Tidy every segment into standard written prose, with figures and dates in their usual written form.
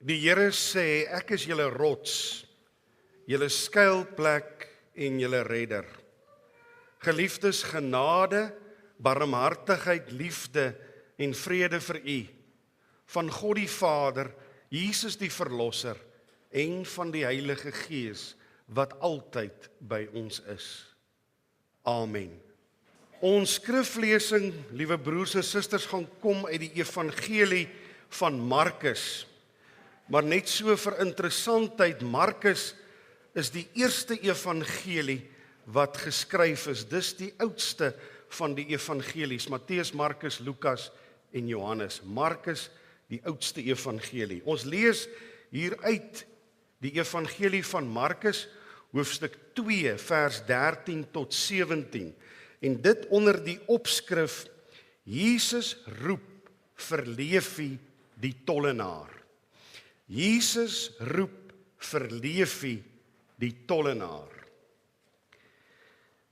Die Here sê, ek is julle rots, julle skuilplek en julle redder. Geliefdes, genade, barmhartigheid, liefde en vrede vir u, van God die Vader, Jesus die Verlosser en van die Heilige Gees, wat altyd by ons is. Amen. Ons skriflesing, liewe broers en susters, gaan kom uit die Evangelie van Markus. Maar net so vir interessantheid, Markus is die eerste evangelie wat geskryf is. Dis die oudste van die evangelies. Matteus, Markus, Lukas en Johannes. Markus, die oudste evangelie. Ons lees hier uit die evangelie van Markus, hoofstuk 2, vers 13 tot 17. En dit onder die opskrif, Jesus roep vir Levi die tollenaar. Jesus roep vir Levi die tollenaar.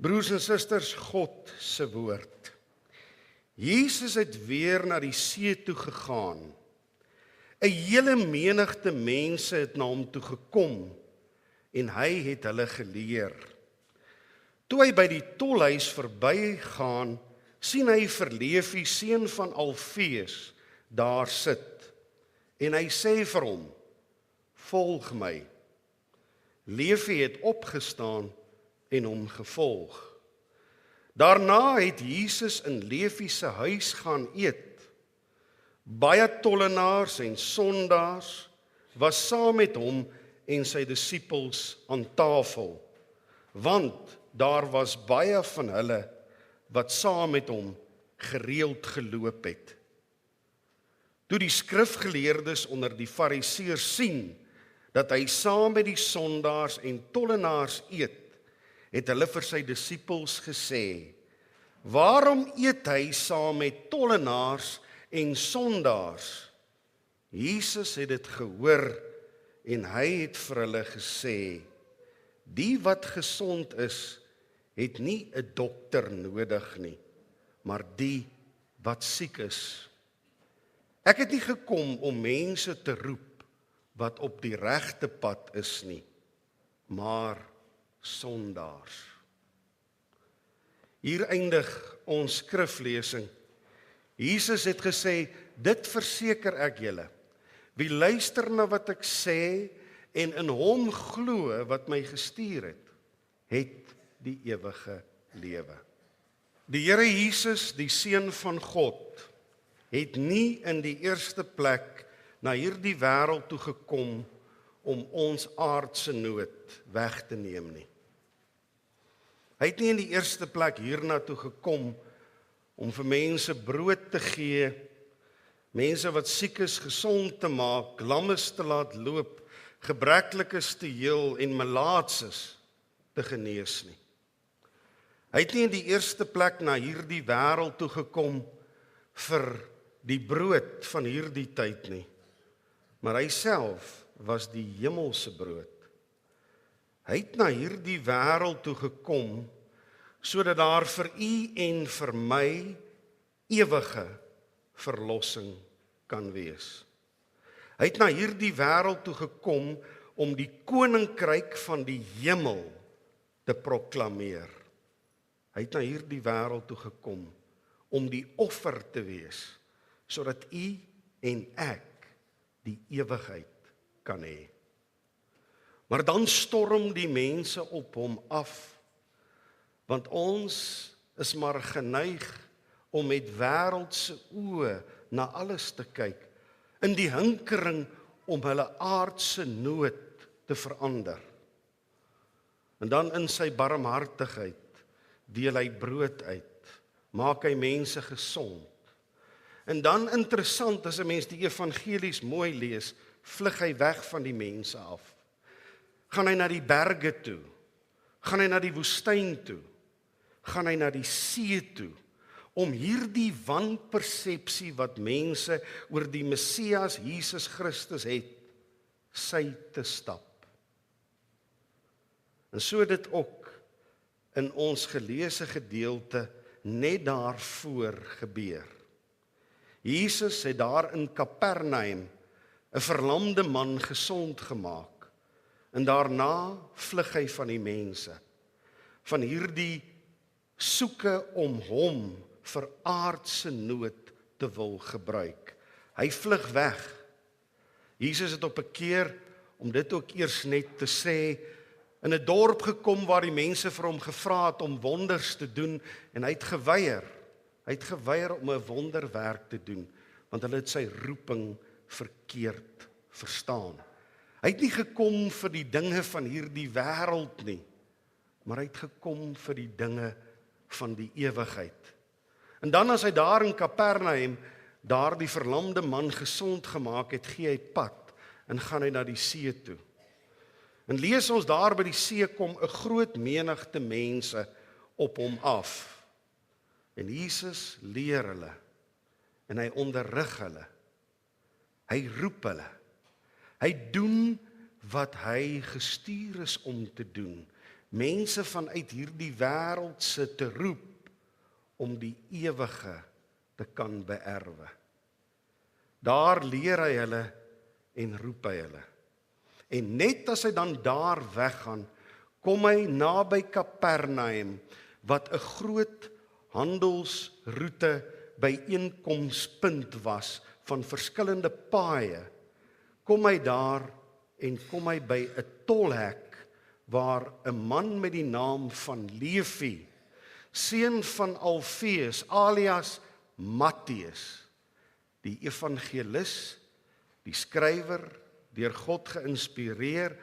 Broers en susters, God se woord. Jesus het weer na die see toe gegaan. 'n Hele menigte mense het na hom toe gekom en hy het hulle geleer. Toe hy by die tolhuis verbygaan, sien hy vir Levi, seun van Alfeus, daar sit. En hy sê vir hom, volg my. Levi het opgestaan en hom gevolg. Daarna het Jesus in Levi se huis gaan eet. Baie tollenaars en sondaars was saam met hom en sy disippels aan tafel, want daar was baie van hulle wat saam met hom gereeld geloop het. Toe die skrifgeleerdes onder die fariseërs sien dat hy saam met die sondaars en tollenaars eet, het hulle vir sy disippels gesê, waarom eet hy saam met tollenaars en sondaars? Jesus het dit gehoor en hy het vir hulle gesê, die wat gesond is, het nie 'n dokter nodig nie, maar die wat siek is. Ek het nie gekom om mense te roep wat op die regte pad is nie, maar sondaars. Hier eindig ons skriflesing. Jesus het gesê, dit verseker ek julle, wie luister na wat ek sê en in hom glo wat my gestuur het, het die ewige lewe. Die Here Jesus, die Seun van God, het nie in die eerste plek na hierdie wêreld toe gekom om ons aardse nood weg te neem nie. Hy het nie in die eerste plek hiernatoe gekom om vir mense brood te gee, mense wat siek is gesond te maak, lammes te laat loop, gebreklikes te heel en malaatses te genees nie. Hy het nie in die eerste plek na hierdie wêreld toe gekom vir die brood van hierdie tyd nie, maar hy self was die hemelse brood. Hy het na hierdie wêreld toe gekom sodat daar vir u en vir my ewige verlossing kan wees. Hy het na hierdie wêreld toe gekom om die koninkryk van die hemel te proklameer. Hy het na hierdie wêreld toe gekom om die offer te wees, sodat u en ek die ewigheid kan hê. Maar dan storm die mense op hom af, want ons is maar geneig om met wêreldse oë na alles te kyk, in die hinkering om hulle aardse nood te verander. En dan in sy barmhartigheid deel hy brood uit, maak hy mense gesond. En dan interessant, as 'n mens die evangelies mooi lees, vlug hy weg van die mense af. Gaan hy na die berge toe, gaan hy na die woestyn toe, gaan hy na die see toe, om hierdie wanpersepsie wat mense oor die Messias Jesus Christus het, sy te stap. En so dit ook in ons geleesde gedeelte net daarvoor gebeur. Jesus het daar in Kapernaum 'n verlamde man gesond gemaak, en daarna vlug hy van die mense, van hierdie soeke om hom vir aardse nood te wil gebruik. Hy vlug weg. Jesus het op 'n keer, om dit ook eers net te sê, in 'n dorp gekom waar die mense vir hom gevra het om wonders te doen, en hy het geweier. Hy het geweier om 'n wonderwerk te doen, want hulle het sy roeping verkeerd verstaan. Hy het nie gekom vir die dinge van hierdie wêreld nie, maar hy het gekom vir die dinge van die ewigheid. En dan as hy daar in Kapernaum daar die verlamde man gesond gemaak het, gee hy pad en gaan hy na die see toe. En lees ons daar by die see kom 'n groot menigte mense op hom af. En Jesus leer hulle en hy onderrig hulle. Hy roep hulle. Hy doen wat hy gestuur is om te doen. Mense vanuit hierdie wêreldse te roep om die ewige te kan beerwe. Daar leer hy hulle en roep hy hulle. En net as hy dan daar weggaan, kom hy naby Kapernaum, wat 'n groot handelsroete byeenkomspunt was van verskillende paaie. Kom hy daar en kom hy by 'n tolhek waar 'n man met die naam van Levi, seun van Alfeus, alias Matteus, die evangelis, die skrywer, deur God geïnspireer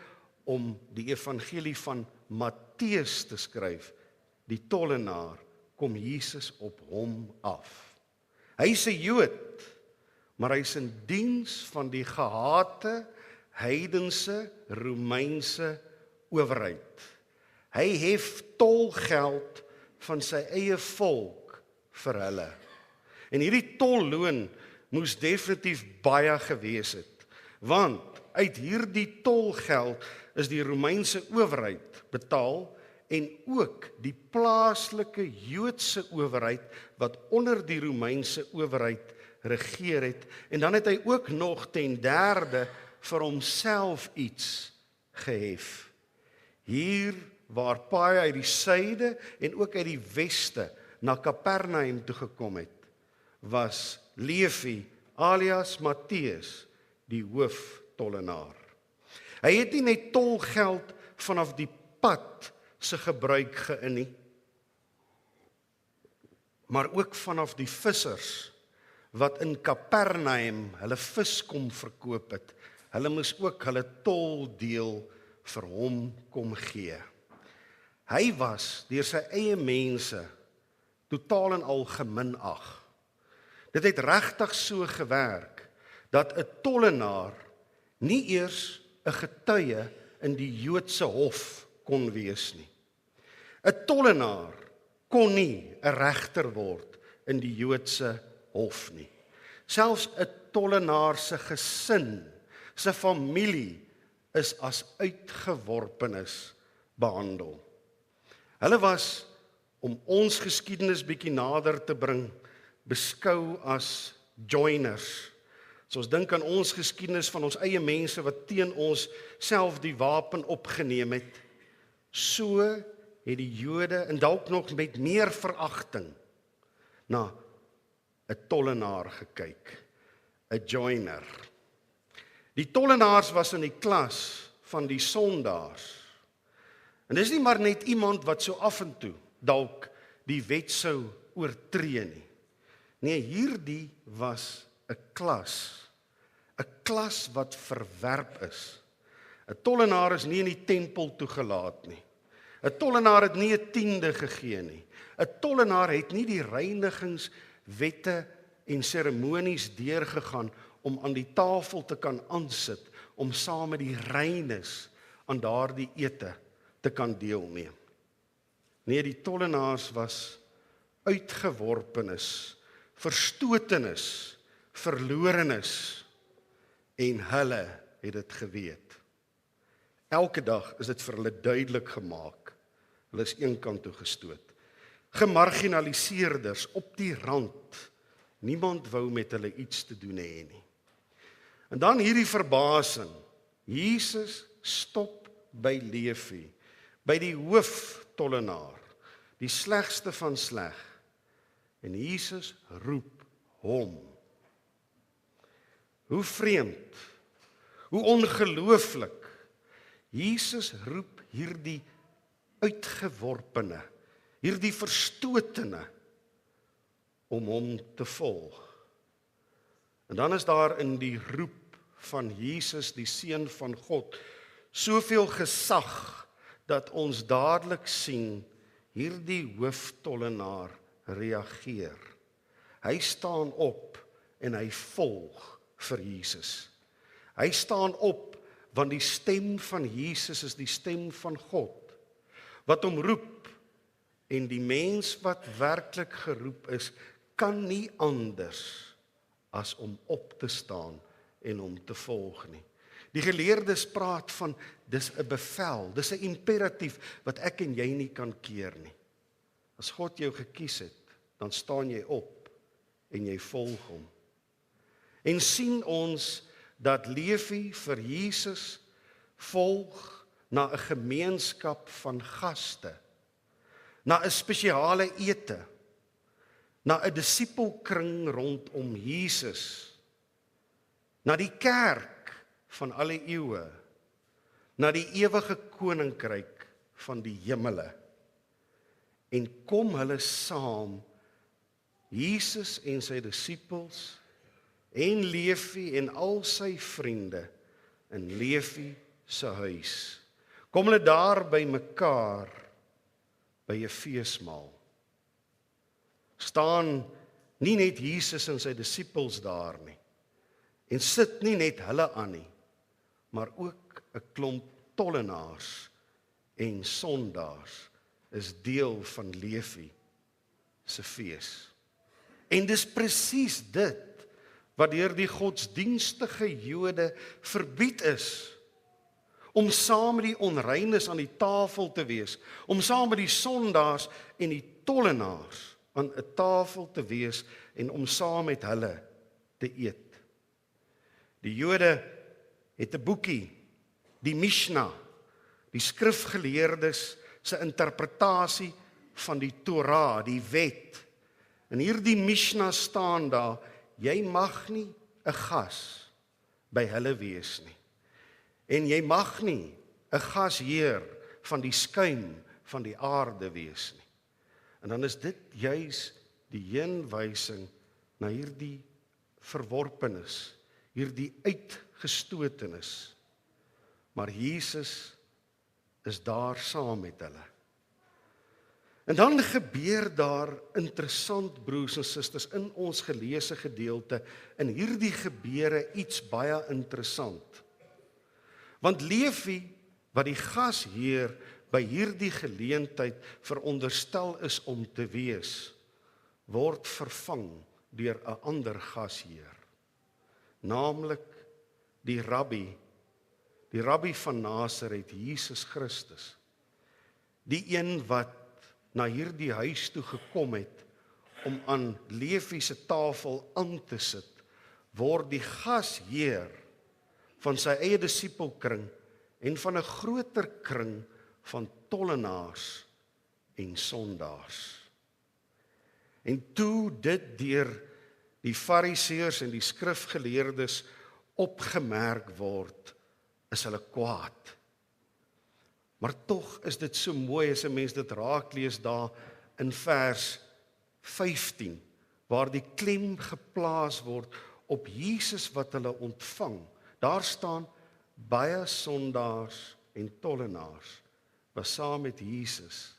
om die evangelie van Matteus te skryf, die tollenaar, kom Jesus op hom af. Hy is 'n Jood, maar hy is in diens van die gehate, heidense, Romeinse owerheid. Hy hef tolgeld van sy eie volk vir hulle. En hierdie tolloon moes definitief baie gewees het, want uit hierdie tolgeld is die Romeinse owerheid betaal en ook die plaaslike Joodse owerheid wat onder die Romeinse owerheid regeer het, en dan het hy ook nog ten derde vir homself iets gehef. Hier waar paai uit die suide en ook uit die weste na Kapernaum toe gekom het, was Levi alias Matteus die hooftollenaar. Hy het nie net tolgeld vanaf die pad se gebruik geïn nie, maar ook vanaf die vissers wat in Kapernaum hulle vis kom verkoop het. Hulle moes ook hulle toldeel vir hom kom gee. Hy was deur sy eie mense totaal en al geminag. Dit het regtig so gewerk dat 'n tollenaar nie eers 'n getuie in die Joodse hof kon wees nie. 'n Tollenaar kon nie 'n regter word in die Joodse hof nie. Selfs 'n tollenaar se gesin, sy familie is as uitgeworpenes behandel. Hulle was, om ons geskiedenis bietjie nader te bring, beskou as joiners. So ons dink aan ons geskiedenis van ons eie mense wat teen ons self die wapen opgeneem het. So het die Jode, en dalk nog met meer veragting, na 'n tollenaar gekyk, 'n joiner. Die tollenaars was in die klas van die sondaars. En dis nie maar net iemand wat so af en toe dalk die wet sou oortree nie. Nee, hierdie was 'n klas wat verwerp is. 'n Tollenaar is nie in die tempel toegelaat nie. 'n Tollenaar het nie 'n tiende gegee nie. 'n Tollenaar het nie die reinigingswette en seremonies deurgegaan om aan die tafel te kan aansit, om saam met die reines aan daardie ete te kan deelneem. Nee, die tollenaars was uitgeworpenes, verstotenes, verlorenes, en hulle het dit geweet. Elke dag is dit vir hulle duidelik gemaak. Hulle is eenkant toe gestoot. Gemarginaliseerders op die rand. Niemand wou met hulle iets te doen hê nie. En dan hierdie verbasing. Jesus stop by Levi, by die hooftollenaar, die slegste van sleg. En Jesus roep hom. Hoe vreemd, hoe ongelooflik. Jesus roep hierdie uitgeworpene, hierdie verstotene, om hom te volg. En dan is daar in die roep van Jesus, die Seun van God, soveel gesag, dat ons dadelik sien, hierdie hooftollenaar reageer. Hy staan op en hy volg vir Jesus. Hy staan op, want die stem van Jesus is die stem van God, wat hom roep, en die mens wat werklik geroep is, kan nie anders as om op te staan en hom te volg nie. Die geleerdes praat van, dis 'n bevel, dis 'n imperatief, wat ek en jy nie kan keer nie. As God jou gekies het, dan staan jy op, en jy volg hom. En sien ons, dat Levi vir Jesus volg, na 'n gemeenskap van gaste, na 'n spesiale ete, na 'n disipelkring rondom Jesus, na die kerk van alle eeue, na die ewige koninkryk van die hemele. En kom hulle saam, Jesus en sy disippels, en Levi en al sy vriende, in Levi se huis. Kom hulle daar by mekaar, by 'n feesmaal. Staan nie net Jesus en sy disippels daar nie, en sit nie net hulle aan nie, maar ook 'n klomp tollenaars en sondaars is deel van Levi se fees. En dis presies dit wat deur die godsdienstige Jode verbied is, om saam met die onreines aan die tafel te wees, om saam met die sondaars en die tollenaars aan 'n tafel te wees en om saam met hulle te eet. Die Jode het 'n boekie, die Mishnah, die skrifgeleerdes se interpretasie van die Torah, die wet. In hierdie Mishnah staan daar, jy mag nie 'n gas by hulle wees nie. En jy mag nie 'n gasheer van die skuim van die aarde wees nie. En dan is dit juis die heenwysing na hierdie verworpenis, hierdie uitgestotenis. Maar Jesus is daar saam met hulle. En dan gebeur daar interessant, broers en susters, in ons geleesde gedeelte, in hierdie gebeure iets baie interessant. Want Levi, wat die gasheer by hierdie geleentheid veronderstel is om te wees, word vervang deur 'n ander gasheer, naamlik die rabbi van Nasaret, Jesus Christus, die een wat na hierdie huis toe gekom het om aan Levi se tafel aan te sit, word die gasheer van sy eie disipelkring en van 'n groter kring van tollenaars en sondaars. En toe dit deur die fariseërs en die skrifgeleerdes opgemerk word, is hulle kwaad. Maar tog is dit so mooi as 'n mens dit raaklees daar in vers 15, waar die klem geplaas word op Jesus wat hulle ontvang. Daar staan, baie sondaars en tollenaars was saam met Jesus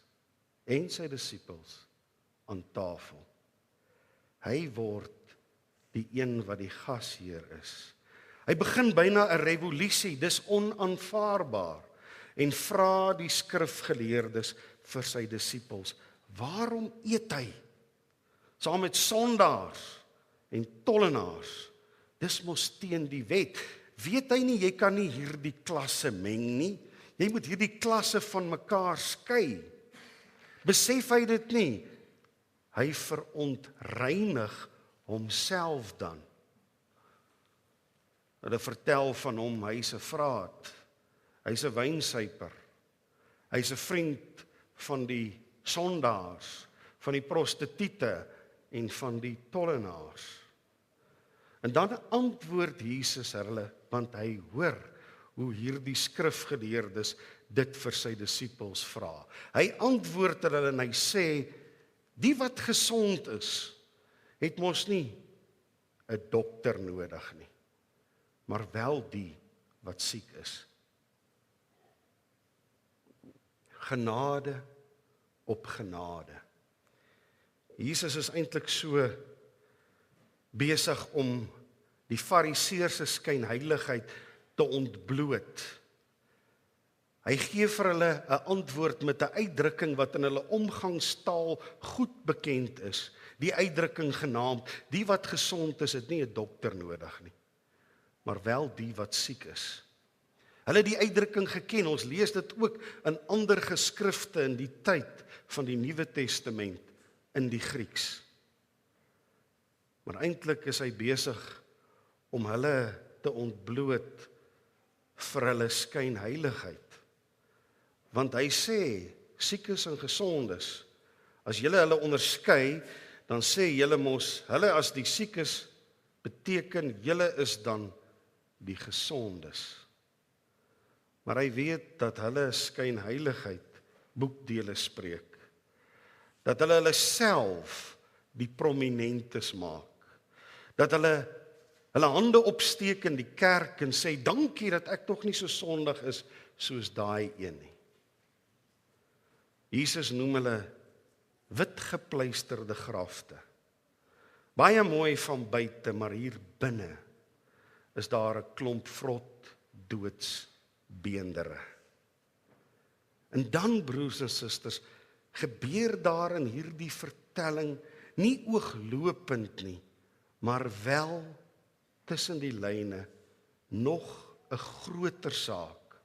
en sy disippels aan tafel. Hy word die een wat die gasheer is. Hy begin byna 'n revolusie, dis onaanvaarbaar, en vra die skrifgeleerdes vir sy disippels, waarom eet hy saam met sondaars en tollenaars? Dis mos teen die wet. Weet hy nie, jy kan nie hierdie klasse meng nie. Jy moet hierdie klasse van mekaar skei. Besef hy dit nie? Hy verontreinig homself dan. Hulle vertel van hom, hy's 'n vraat, hy's 'n wynsuiper, hy's 'n vriend van die sondaars, van die prostituie en van die tollenaars. En dan antwoord Jesus hulle, want hy hoor hoe hierdie skrifgeleerdes dit vir sy disippels vra. Hy antwoord hulle en hy sê, die wat gesond is, het mos nie 'n dokter nodig nie, maar wel die wat siek is. Genade op genade. Jesus is eintlik so besig om die fariseërs se skynheiligheid te ontbloot. Hy gee vir hulle 'n antwoord met 'n uitdrukking wat in hulle omgangstaal goed bekend is. Die uitdrukking genaamd, die wat gesond is, het nie 'n dokter nodig nie, maar wel die wat siek is. Hulle het die uitdrukking geken, ons lees dit ook in ander geskrifte in die tyd van die Nuwe Testament in die Grieks. Maar eintlik is hy besig om hulle te ontbloot vir hulle skynheiligheid. Want hy sê, siekes en gesondes, as julle hulle onderskei, dan sê julle mos, hulle as die siekes beteken, julle is dan die gesondes. Maar hy weet dat hulle skynheiligheid boekdele spreek. Dat hulle self die prominentes maak. Dat hulle hande opsteek in die kerk en sê, dankie dat ek nog nie so sondig is soos daai een nie. Jesus noem hulle wit gepleisterde grafte. Baie mooi van buite, maar hier binne is daar 'n klomp vrot doodsbeendere. En dan, broers en susters, gebeur daar in hierdie vertelling nie ooglopend nie, maar wel tussen die lyne nog 'n groter saak.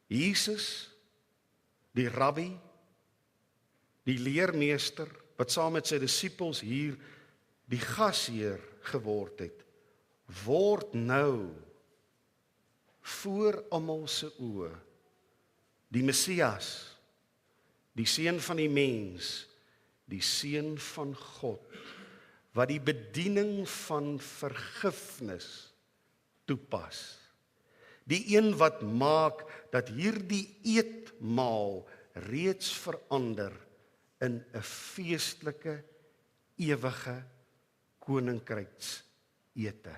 Jesus, die rabbi, die leermeester, wat saam met sy disippels hier die gasheer geword het, word nou voor almal se oë die Messias, die seun van die mens, die seun van God, wat die bediening van vergifnis toepas. Die een wat maak dat hierdie eetmaal reeds verander in 'n feestelike, ewige koninkryksete.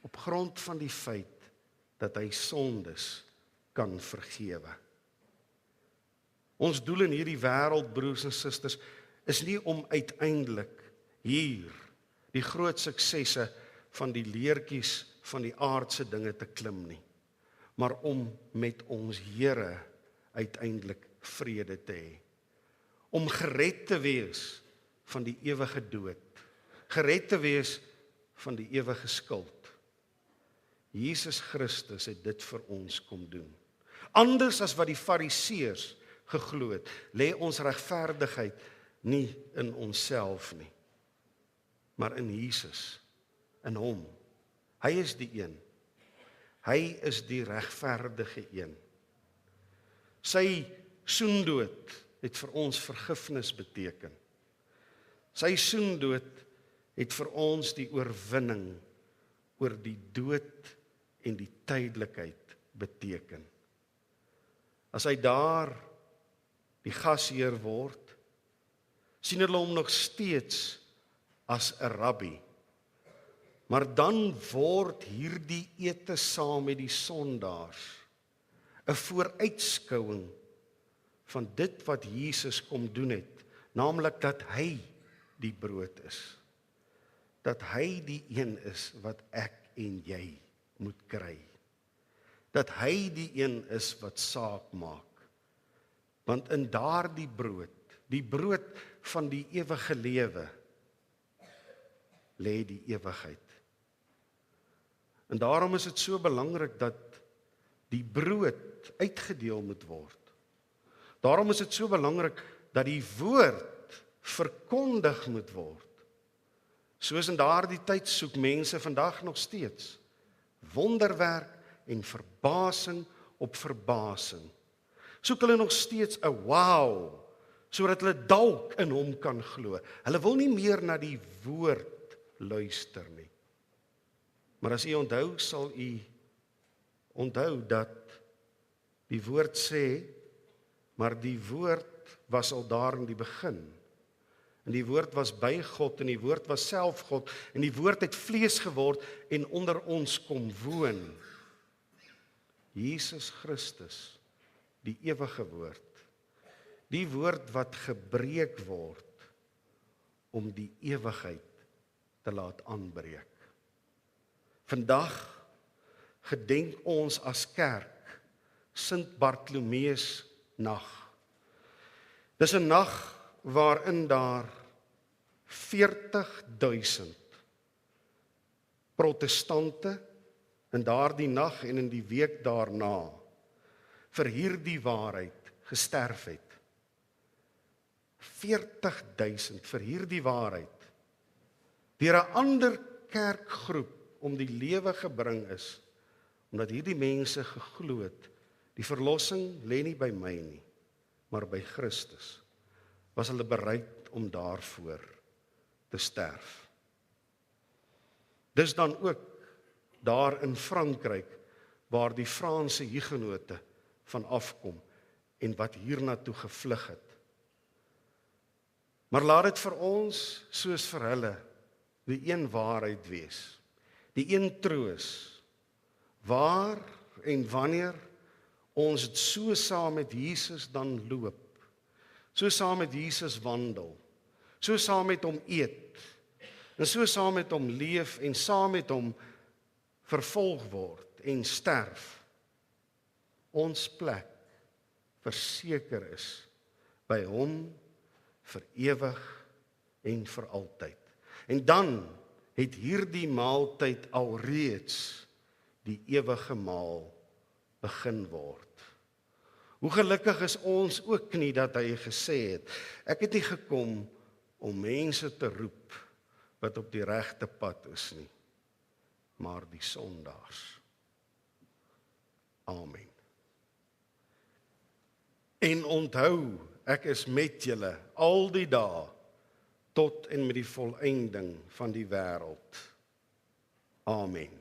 Op grond van die feit dat hy sondes kan vergewe. Ons doel in hierdie wêreld, broers en susters, is nie om uiteindelik hier die groot suksesse van die leertjies van die aardse dinge te klim nie, maar om met ons Here uiteindelik vrede te hê. Om gered te wees van die ewige dood, gered te wees van die ewige skuld. Jesus Christus het dit vir ons kom doen. Anders as wat die fariseërs geglo het, lê ons regverdigheid nie in onsself nie, maar in Jesus, in hom. Hy is die een. Hy is die regverdige een. Sy soendood het vir ons vergifnis beteken. Sy soendood het vir ons die oorwinning oor die dood en die tydelikheid beteken. As hy daar die gasheer word, sien hulle hom nog steeds as 'n rabbi. Maar dan word hierdie ete saam met die sondaars 'n vooruitskouing van dit wat Jesus kom doen het, naamlik dat hy die brood is. Dat hy die een is wat ek en jy moet kry. Dat hy die een is wat saak maak. Want in daardie brood, die brood van die ewige lewe, lê die ewigheid. En daarom is dit so belangrik dat die brood uitgedeel moet word. Daarom is dit so belangrik dat die woord verkondig moet word. Soos in daardie tyd soek mense vandag nog steeds wonderwerk en verbasing op verbasing. Soek hulle nog steeds 'n wow, sodat hulle dalk in hom kan glo. Hulle wil nie meer na die woord luister nie. Maar as u onthou, sal u onthou dat die woord sê, maar die woord was al daar in die begin. En die woord was by God en die woord was self God en die woord het vlees geword en onder ons kom woon. Jesus Christus, die ewige woord. Die woord wat gebreek word om die ewigheid te laat aanbreek. Vandag gedenk ons as kerk Sint Bartolomeus nag. Dis 'n nag waarin daar 40.000 protestante in daardie nag en in die week daarna vir hierdie waarheid gesterf het. 40.000 vir hierdie waarheid deur 'n ander kerkgroep om die lewe gebring is, omdat hierdie mense geglo het, die verlossing lê nie by my nie, maar by Christus, was hulle bereid om daarvoor te sterf. Dis dan ook daar in Frankryk, waar die Franse Hugenote van afkom, en wat hiernatoe gevlug het. Maar laat dit vir ons, soos vir hulle, die een waarheid wees, die een troos, waar en wanneer ons het so saam met Jesus dan loop, so saam met Jesus wandel, so saam met hom eet, en so saam met hom leef, en saam met hom vervolg word en sterf, ons plek verseker is by hom vir ewig en vir altyd. En dan het hierdie maaltyd alreeds die ewige maal begin word. Hoe gelukkig is ons ook nie dat hy gesê het, ek het nie gekom om mense te roep wat op die regte pad is nie, maar die sondaars. Amen. En onthou, ek is met julle al die dae tot en met die volëinding van die wêreld. Amen.